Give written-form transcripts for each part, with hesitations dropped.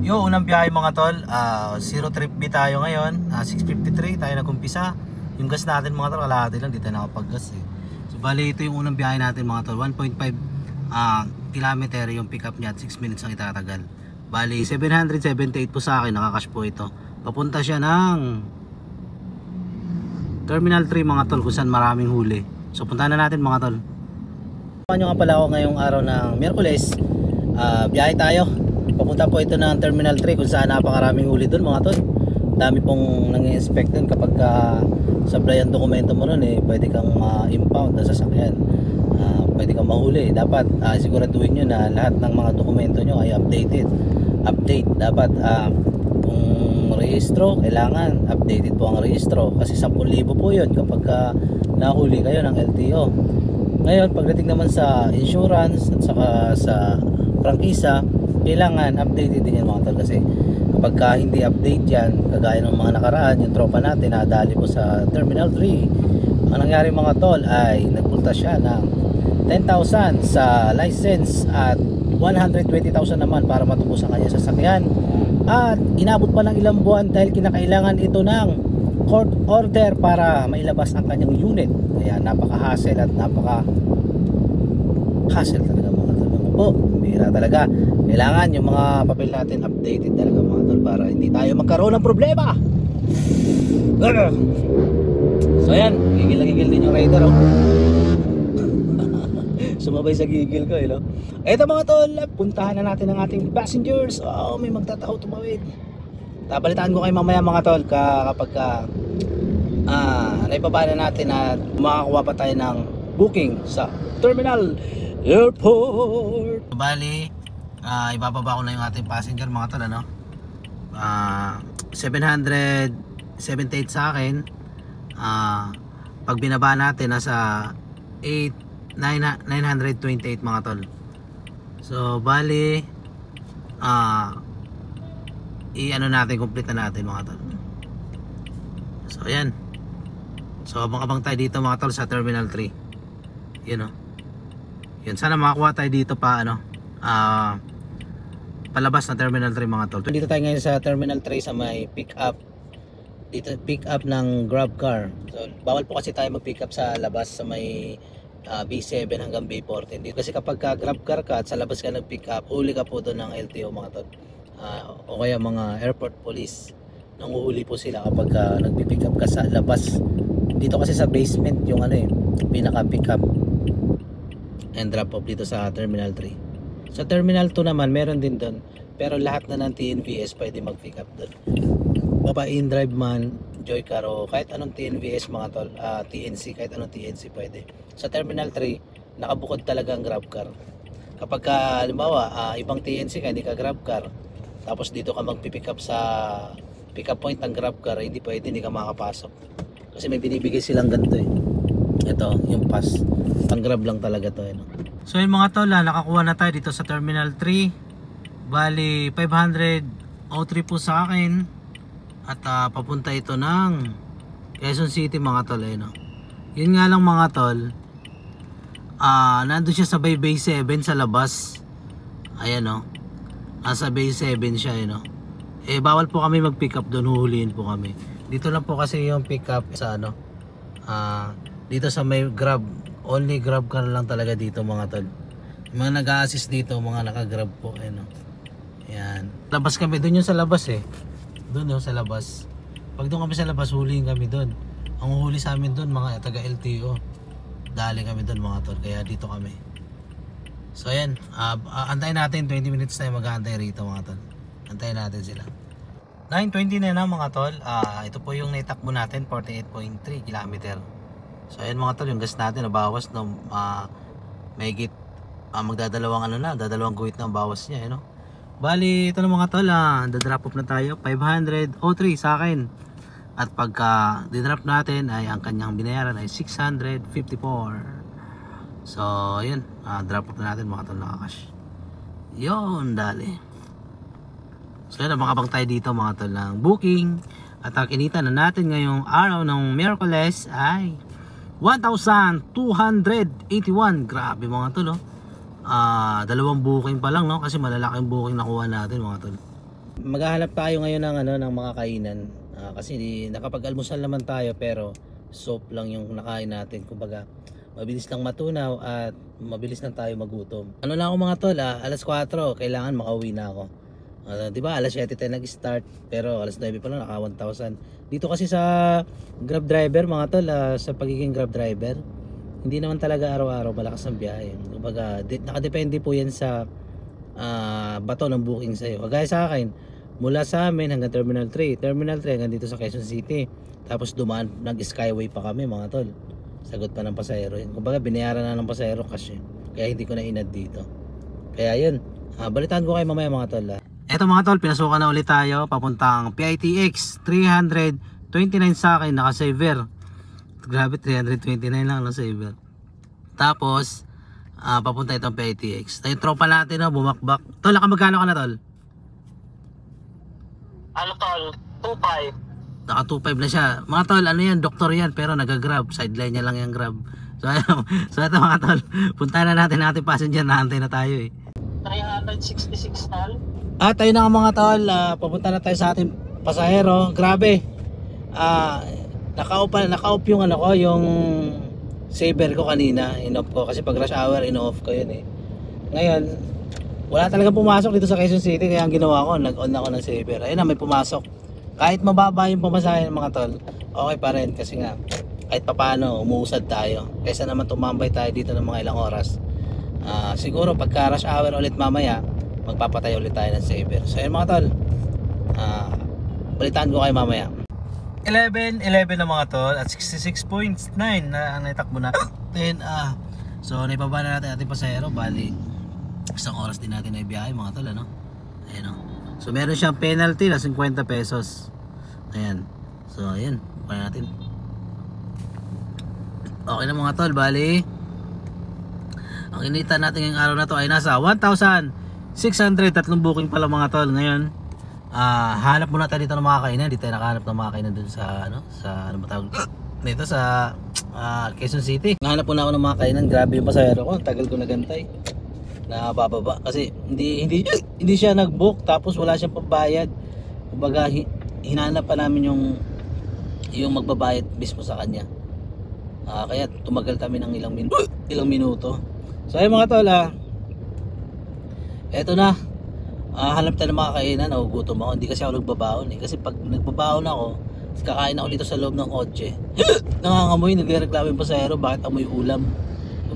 Yo, unang biyahe mga tol, zero trip B tayo ngayon, 6:53 tayo nag-umpisa. Yung gas natin mga tol, kalahati lang, di tayo nakapag-gas eh. So bali ito yung unang biyahe natin mga tol, 1.5 kilometer yung pick up niya at 6 minutes ang itatagal. Bali 778 po sa akin, nakakash po ito. Papunta siya ng Terminal 3 mga tol, kung saan maraming huli. So puntahan na natin mga tol. Nyo nga pala ako ngayong araw ng Miyerkules, biyahe tayo. Papunta po ito ng Terminal 3 kung saan napakaraming huli doon mga tol. Dami pong nang-i-inspect doon kapag sablay ang dokumento mo nun eh, pwede kang ma-impound na sasakyan. Pwede kang mahuli. Dapat siguraduhin nyo na lahat ng mga dokumento nyo ay updated. Update. Dapat kung rehistro, kailangan updated po ang rehistro. Kasi 10,000 po yun kapag nahuli kayo ng LTO. Ngayon, pagdating naman sa insurance at saka sa prangkisa, kailangan updated din yan mga tol, kasi kapag hindi update yan, kagaya ng mga nakaraan, yung tropa natin nadali po sa Terminal 3, ang nangyari mga tol ay nagpulta siya ng 10,000 sa license at 120,000 naman para matubos ang kanya sasakyan, at inabot pa ng ilang buwan dahil kinakailangan ito ng court order para mailabas ang kanyang unit. Kaya napaka-hassle at napaka-hassle talaga mga tol. Po, bira talaga. Kailangan yung mga papel natin updated talaga mga tol para hindi tayo magkaroon ng problema. So ayan, gigil na gigil din yung rider oh. Sumabay sa gigil ko no? Eto mga tol, puntahan na natin ang ating passengers. Oh, may magtatao tumawid. Tabalitaan ko kayo mamaya mga tol kapag naibaba na natin at makakuha pa tayo ng booking sa Terminal Airport. Bali, ibababa ko na yung ating passenger mga tol, ano? 778 sa akin. Pag binaba natin nasa 928 mga tol. So bali i-ano natin, complete na natin mga tol. So ayan. So abang-abang tayo dito mga tol sa Terminal 3. Yun o. Yun, sana makakuha tayo dito pa palabas ng Terminal 3 mga tol. Dito tayo ngayon sa Terminal 3 sa may pick up. Dito pick up ng grab car. So bawal po kasi tayo mag-pick up sa labas sa may B7 hanggang B14. Dito kasi kapag grab car ka at sa labas ka nag-pick up, huli ka po doon ng LTO mga tol. O kaya mga airport police, nanguhuli po sila kapag nagpi-pick up ka sa labas. Dito kasi sa basement yung ano eh, pinaka pick up and drop off dito sa Terminal 3. Sa Terminal 2 naman meron din doon, pero lahat na ng TNVS pwede mag-pick up doon. Baba in drive man, Joycar o kahit anong TNVS mga tol, TNC, kahit anong TNC pwede. Sa Terminal 3 nakabukod talaga ang grab car. Kapag halimbawa ibang TNC ka, hindi ka grab car, tapos dito ka mag-pick up sa pick up point ng grab car, hindi pwede, hindi ka makapasok kasi may binibigay silang ganito eh. Ito yung pass, pang grab lang talaga to no? So yung mga tol, nakakuha na tayo dito sa Terminal 3. Bali 503 po sa akin at papunta ito ng Quezon City mga tol no? Yun nga lang mga tol, nandun siya sa Bay 7 sa labas. Ayan no, sa Bay 7 siya no? Eh bawal po kami mag pick up doon, huhulihin po kami. Dito lang po kasi yung pick up sa ano, dito sa may grab, only grab car lang talaga dito mga tol. Yung mga nag-a-assist dito, mga naka-grab po no? Ayan, labas kami, doon yung sa labas eh. Doon yung sa labas. Pag doon kami sa labas, hulihin kami doon. Ang uhuli sa amin doon mga taga LTO, dali kami doon mga tol, kaya dito kami. So ayan, antayin natin 20 minutes tayo mag-aantay rito mga tol. Antayin natin sila. 9:20 na mga tol. Ito po yung naitakbo natin, 48.3 km. So ayan mga tol, yung gas natin nabawas no, mahigit magdadalawang ano na, dadalawang guhit na ang bawas niya no. Bali ito na mga tol, da-drop off na tayo. 503 sa akin. At pagka di-drop natin ay ang kanyang binayaran ay 654. So ayun, drop off na natin mga tol, nakakash. Yun, dali. So yun, abang-abang tayo dito mga tol ng booking. At ang kinita na natin ngayong araw ng Miyerkules ay 1,281. Grabe mga tol oh. Dalawang booking pa lang no, kasi malalaking booking nakuha natin mga tol. maghahanap tayo ngayon ng ano ng mga kainan. Kasi nakapag-almusal naman tayo pero soup lang yung nakain natin. Kumbaga, mabilis lang matunaw at mabilis lang tayo magutom. Ano lang ako mga tol, alas 4, kailangan makauwi na ako. Di ba alas 7 tayo nag-start pero alas 9 pa lang naka 1,000. Dito kasi sa Grab driver mga tol, sa pagiging Grab driver, hindi naman talaga araw-araw malakas ang biyahe. Kumbaga, nakadepende po yan sa bato ng booking sa'yo. Kagaya sa akin, mula sa amin hanggang Terminal 3, Terminal 3 hanggang dito sa Quezon City. Tapos dumaan, nag-skyway pa kami mga tol. Sagot pa ng pasahero yun. Kumbaga binayaran na ng pasahero kasi kaya hindi ko na inad dito. Kaya yun, balitaan ko kayo mamaya mga tol. Eto mga tol, pinasukan na ulit tayo papuntang PITX 329 sa akin, naka-saver. Grabe, 329 lang na saver. Tapos papunta itong PITX. Yung tropa natin bumakbak. Tol, nakamagkano ka na tol? Ano tol? 2.5. Naka 2.5 na siya. Mga tol, ano yan, doktor yan pero nag-grab, sideline niya lang yung grab. So ito mga tol, puntahan na natin passenger, naantay na tayo 366 tol. Tayo na mga tol, papunta na tayo sa ating pasahero. Grabe. Naka-off yung ano ko, yung saver ko kanina, in-off ko kasi pag rush hour in-off ko yun Ngayon, wala talagang pumasok dito sa Quezon City kaya ang ginawa ko, nag-on ako ng saver. Ayun na, may pumasok. Kahit mababa yung pamasahe mga tol, okay pa rin kasi nga kahit papaano umuusad tayo kaysa naman tumambay tayo dito ng mga ilang oras. Siguro pagka rush hour ulit mamaya, magpapatay ulit tayo ng saver. So ayun mga tol, balitaan ko kayo mamaya. 11 na mga tol at 66.9 na ang naitakbo natin. So naibaba na natin ating pasahero, bali isang oras din natin na ibiyahe mga tol, ano? Ayan So meron siyang penalty na 50 pesos. Ayan. So ayan, kaya natin. Okay na mga tol, bali ang inita natin ngayong araw na to ay nasa 1,600. Tatlong booking pala mga tol ngayon. Hanap muna tayo dito ng mga kainan. Dito tayo nakahanap ng mga kainan dun sa ano ba tawag dito sa Quezon City. Nahanap muna ako ng mga kainan. Grabe yung pasahero ko, tagal ko nagantay na bababa kasi hindi siya nag-book tapos wala siyang pambayad. Kumbaga hinanap pa namin yung magbabayad mismo sa kanya. Kaya tumagal kami ng ilang minuto. So ayun mga tol, eto na. Hanap tayo ng mga kainan. Nagugutom ako. Hindi kasi ako nagbabaon kasi pag nagbabaon ako, kakain ako dito sa loob ng kotse. Nangangamoy, nagrereklamo yung pasahero bakit amoy ulam.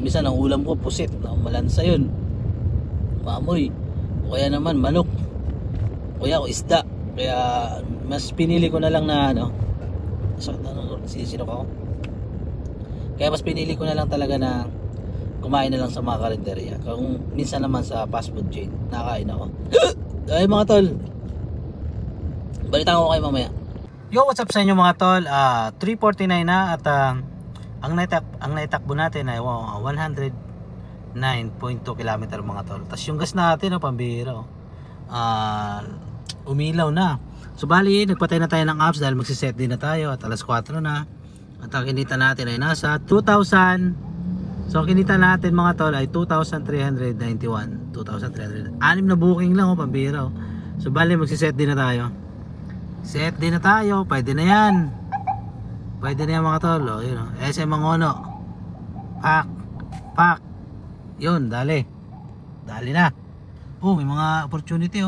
Minsan ang ulam ko pusit, malansa yun, maamoy, o kaya naman manok, o kaya isda. Kaya mas pinili ko na lang na sino ko? Kaya mas pinili ko na lang talaga na kumain na lang sa mga karinderya. Kung minsan naman sa fast food chain, nakain ako. Ay mga tol, balitaan ko kayo mamaya. Yo, what's up sa inyo mga tol? 3:49 na at ang naitakbo natin ay 109.2 km mga tol. Tapos yung gas natin, pambihira. Umilaw na. So bali, nagpatay na tayo ng apps dahil magsiset din na tayo at alas 4 na. At ang kinita natin ay nasa 2,000. So kinita natin mga tol ay 2,391. 2,300. 6 na booking lang, pambihira. So bali, magsiset din na tayo. Set din na tayo, pwede na yan. Pwede na yan mga tol. Yun, SM Mangono. Pak. Yun, dali na. May mga opportunity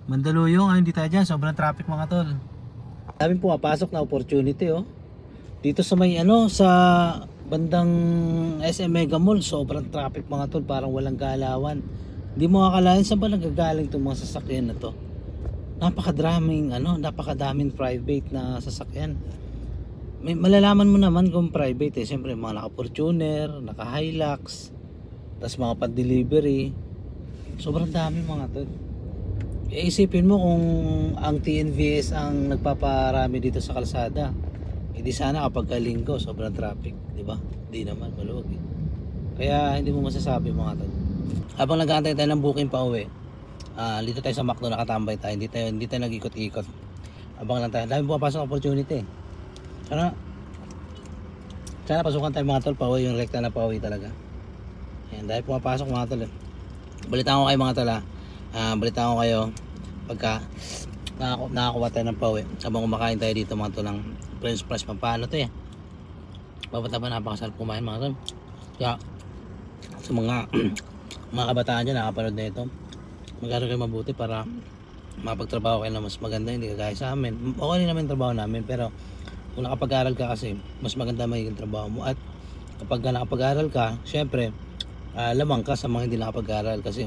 Mandaluyong, hindi tayo dyan, sobrang traffic mga tol. Daming pumapasok na opportunity dito sa may sa bandang SM Mega Mall, sobrang traffic mga tol, parang walang galawan. Hindi mo akalain saan ba nagagaling itong mga sasakyan na to. Napakadaming private na sasakyan. Malalaman mo naman kung private siyempre mga naka-Fortuner, naka-Hilux, tapos mga pan-delivery. Sobrang dami mga tol. Isipin mo kung ang TNVS ang nagpaparami dito sa kalsada, hindi sana kapag linggo sobrang traffic, di ba? Hindi naman, maluwag Kaya hindi mo masasabi mga tol. Habang nag-aantay tayo ng booking pa uwi, dito tayo sa McDo, nakatambay tayo, hindi tayo nag-ikot-ikot. Abang lang tayo, dami pumapasok opportunity. Sana pasukan tayo mga tol, pauwi yung rekta na pauwi talaga. Ayan, dahil pumapasok mga tol. Balitaan ko kayo mga tol Balitaan ko kayo pagka nakakuha tayo ng pauwi. Habang kumakain tayo dito mga tol ng french fries. Paano to eh, babata ba napakasarap kumain mga tol. Kaya sa mga mga kabataan dyan nakapanood na ito, mag-aral kayo mabuti para mapagtrabaho kayo na mas maganda. Hindi kagaya sa amin, okay rin naman yung trabaho namin, pero kung nakapag-aral ka kasi mas maganda magiging trabaho mo. At kapag nakapag-aral ka, syempre lamang ka sa mga hindi nakapag-aral kasi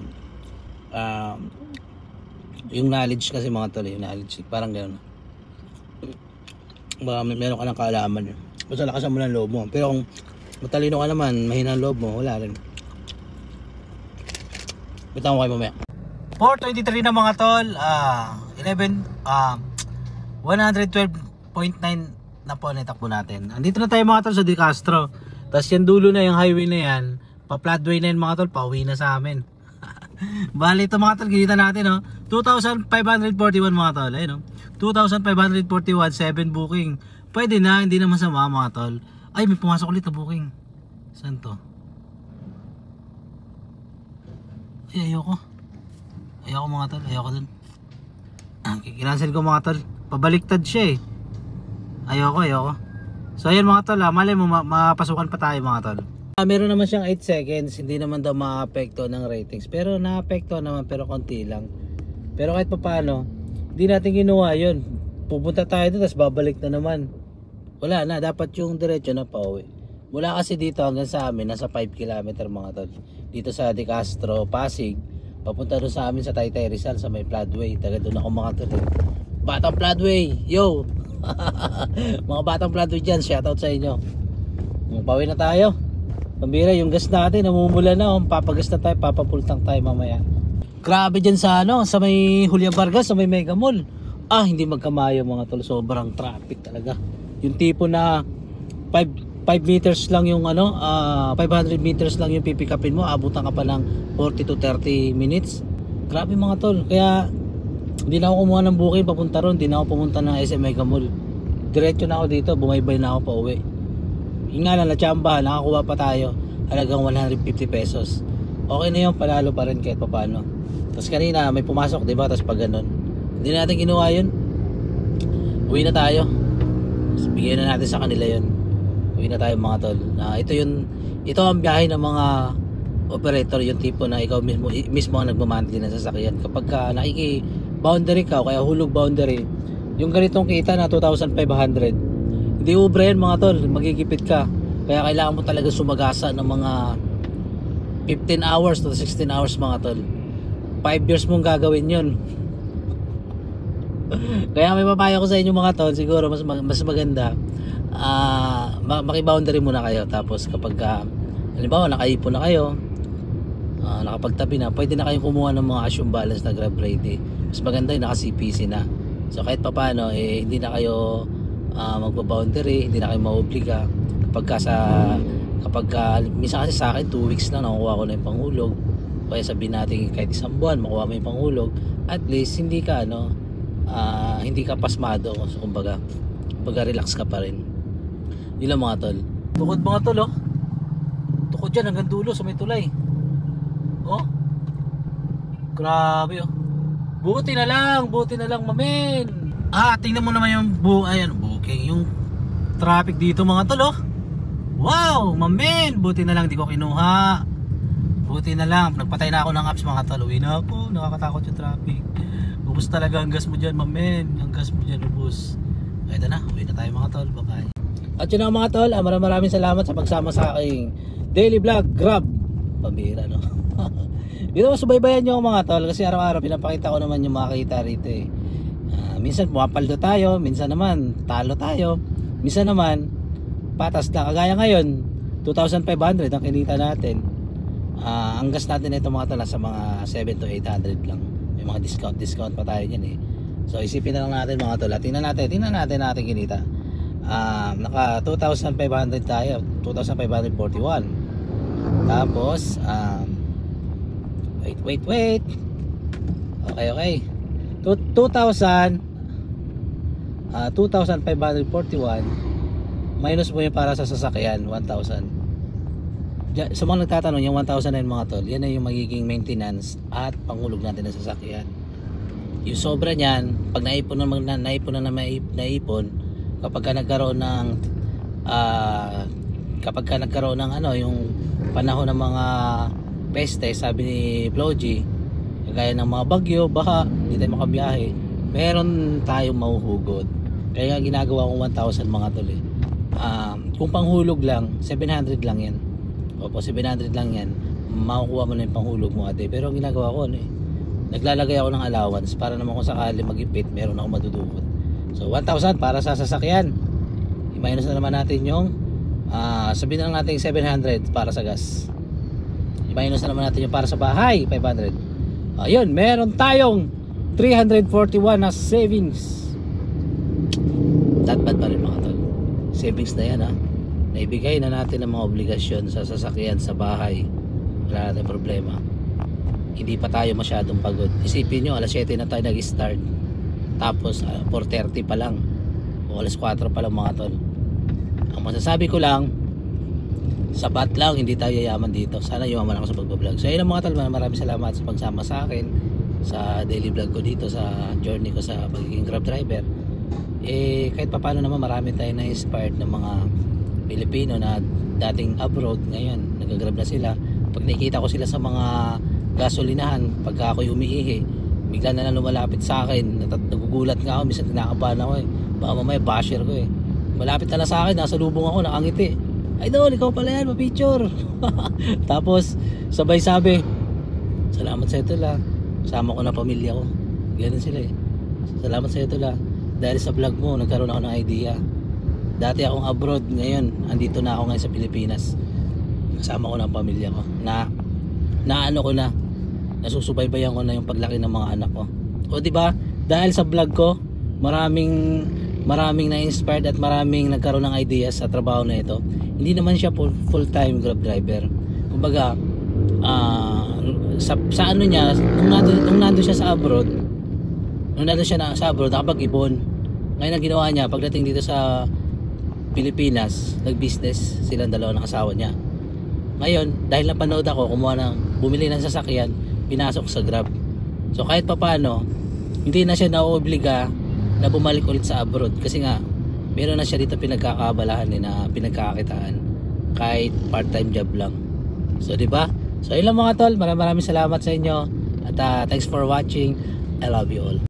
yung knowledge kasi mga tol, yung knowledge parang gano'n, meron ka ng kaalaman yun, basta lakasan mo ng loob mo. Pero kung matalino ka naman, mahina ang loob mo, wala rin. Bitawan ko kayo mamaya. 4:23 na mga tol, 112.9 na po natakbo natin. Andito na tayo mga tol sa De Castro. Tapos yan dulo na yung highway na yan, pa-floodway na yan mga tol, pauwi na sa amin. Bali ito mga tol, ginita natin 2,541 mga tol, ayun 2,541, 7 booking. Pwede na, hindi na masama mga tol. Ay, may pumasok ulit na booking. Saan to? Ay, ayoko mga tol, ayoko dun. Kinansel ko mga tol, pabaliktad siya eh. Ayoko. So ayun mga tol, mali mo mapasukan pa tayo mga tol. Meron naman siyang 8 seconds, hindi naman daw ma-apekto ng ratings. Pero na-apekto naman, pero konti lang. Pero kahit pa paano, hindi natin ginawa yun. Pupunta tayo doon, tapos babalik na naman. Wala na, dapat yung diretso na pauwi. Mula kasi dito hanggang sa amin, nasa 5 km mga tol. Dito sa De Castro, Pasig, papunta doon sa amin sa Taytay Rizal, sa may floodway. Taga doon ako mga tol. Batang floodway, yo! Mga batang floodway dyan, shoutout sa inyo. Pauwi na tayo. Pambira, yung gas natin namumula na, papagas na tayo, papapultang tayo mamaya. Grabe dyan sa sa may Julian Vargas, sa may Mega Mall. Hindi magkamayo mga tol, sobrang traffic talaga. Yung tipo na 5 meters lang yung 500 meters lang yung pipikapin mo, abutan ka pa ng 40 to 30 minutes. Grabe mga tol, kaya hindi na ako kumuha ng booking papunta ron, hindi na ako pumunta ng SM Mega Mall. Diretso na ako dito, bumaybay na ako pa uwi. Yung nga lang, natsambahan, nakakuha pa tayo halagang 150 pesos. Okay na yun, palalo pa rin kahit paano. Tapos kanina may pumasok, diba? Tapos pag ganun, hindi na natin ginawa yun. Uwi na tayo. Tapos bigyan na natin sa kanila yun. Uwi na tayo mga tol. Ito ang biyahe ng mga operator, yung tipo na ikaw mismo ang nagmamantli ng sasakyan. Kapag ka nakiki-boundary ka o kaya hulog boundary, yung ganitong kita na 2,500, hindi ubra yan mga tol, magigipit ka. Kaya kailangan mo talaga sumagasa ng mga 15 hours to 16 hours mga tol. 5 years mong gagawin yun. Kaya may papayo ko sa inyo mga tol, siguro mas maganda makiboundary muna kayo. Tapos kapag halimbawa nakaipon na kayo, nakapagtabi na, pwede na kayong kumuha ng mga assume balance na grab ready. Mas maganda yung naka CPC na. So kahit papano hindi na kayo magpa-boundary, hindi na kayo maobliga. Kapag minsan kasi sa akin 2 weeks na nakukuha ko na yung panghulog, kaya sabihin natin kahit 1 buwan makuha mo yung panghulog, at least hindi ka hindi ka pasmado. So kumbaga relax ka pa rin. Yun lang mga tol. Tukod mga tol tukod dyan hanggang dulo sa may tulay. Grabe buti na lang mamen. Tingnan mo naman yung booking, yung traffic dito mga tol Wow, mamen, buti na lang di ko kinuha. Buti na lang, nagpatay na ako ng apps mga tol. Uwi na ako, nakakatakot yung traffic. Ubus talaga ang gas mo dyan mamen. Ang gas mo dyan ubus. Ito na, uwi na tayo mga tol, bye bye. At yun mga tol, maraming salamat sa pagsama sa aking daily vlog, Grab. Pambira dito masubaybayan nyo mga tol, kasi araw-araw pinapakita ko naman yung makakita rito minsan pumapaldo tayo, minsan naman talo tayo, minsan naman patas na. Kagaya ngayon 2,500 ang kinita natin. Ang gas natin ito mga tol sa mga 7 to 800 lang. May mga discount pa tayo dyan So isipin na lang natin mga tol, tingnan natin kinita. Naka 2,500 tayo, 2,541. Tapos wait. Okay. 2,541 minus mo yung para sa sasakyan 1,000. Sa mga nagtatanong, yung 1,000 na yun mga tol, yan na yung magiging maintenance at panghulog natin ng sasakyan. Yung sobra niyan, pag naipon naipon, kapag ka nagkaroon ng ano, yung panahon ng mga peste, sabi ni Floji, kagaya ng mga bagyo, baha, hindi tayo makabiyahe, meron tayong mahuhugot. Kaya ginagawa kong 1,000 mga tol eh. Kung panghulog lang, 700 lang yan. Opo, 700 lang yan. Makukuha mo na yung panghulog mo ate. Pero ang ginagawa ko ano eh, naglalagay ako ng allowance para naman kung sakali mag-ipit, meron ako madudukot. So 1,000 para sa sasakyan. I-minus na naman natin yung sabihin na lang natin 700 para sa gas. I-minus na naman natin yung para sa bahay, 500. Ayun, meron tayong 341 na savings. Not bad pa rin mga tol. Savings na yan ha. Naibigay na natin ang mga obligasyon sa sasakyan, sa bahay. Wala natin problema. Hindi pa tayo masyadong pagod. Isipin nyo, alas 7 na tayo nag-start. Tapos 4:30 pa lang. O alas 4 pa lang mga tol. Ang masasabi ko lang, sapat lang, hindi tayo yayaman dito. Sana yumaman ako sa pagbablog. So yun ang mga tol, maraming salamat sa pagsama sa akin sa daily vlog ko dito, sa journey ko sa pagiging Grab driver. Kahit pa paano naman marami tayong na-inspired ng mga Pilipino na dating abroad, ngayon nag-grab na sila. Pag nakikita ko sila sa mga gasolinahan, pagka ako'y umiihi, bigla na lang lumalapit sa akin, nagugulat nga ako, minsan kinakabahan ako eh, baka mamaya basher ko eh, malapit na lang sa akin, nasa lubong ako, nakangiti, idol ikaw pala yan, ma-picture. Tapos sabay sabi, salamat sa ito la, sama ko na pamilya ko, ganun sila eh, salamat sa ito la, dahil sa vlog mo nagkaroon ako ng idea. Dati akong abroad, ngayon andito na ako ngayon sa Pilipinas, kasama ko na ang pamilya ko, na ano ko na, nasusubaybayan ko na yung paglaki ng mga anak ko. O di ba? Dahil sa vlog ko, maraming na-inspired at maraming nagkaroon ng ideas sa trabaho na ito. Hindi naman siya full-time Grab driver. Kumbaga, sa ano niya, nung nandun siya sa abroad, nakapag-ipon. Ngayon ang ginawa niya, pagdating dito sa Pilipinas, nag-business silang dalawa ng asawa niya. Ngayon, dahil napanood ako, bumili ng sasakyan, pinasok sa Grab. So kahit papaano, hindi na siya naoobliga na bumalik ulit sa abroad, kasi nga meron na siya dito pinagkakabalahan na pinagkakakitaan kahit part-time job lang. So di ba? So yun lang mga tol, maraming salamat sa inyo at thanks for watching. I love you all.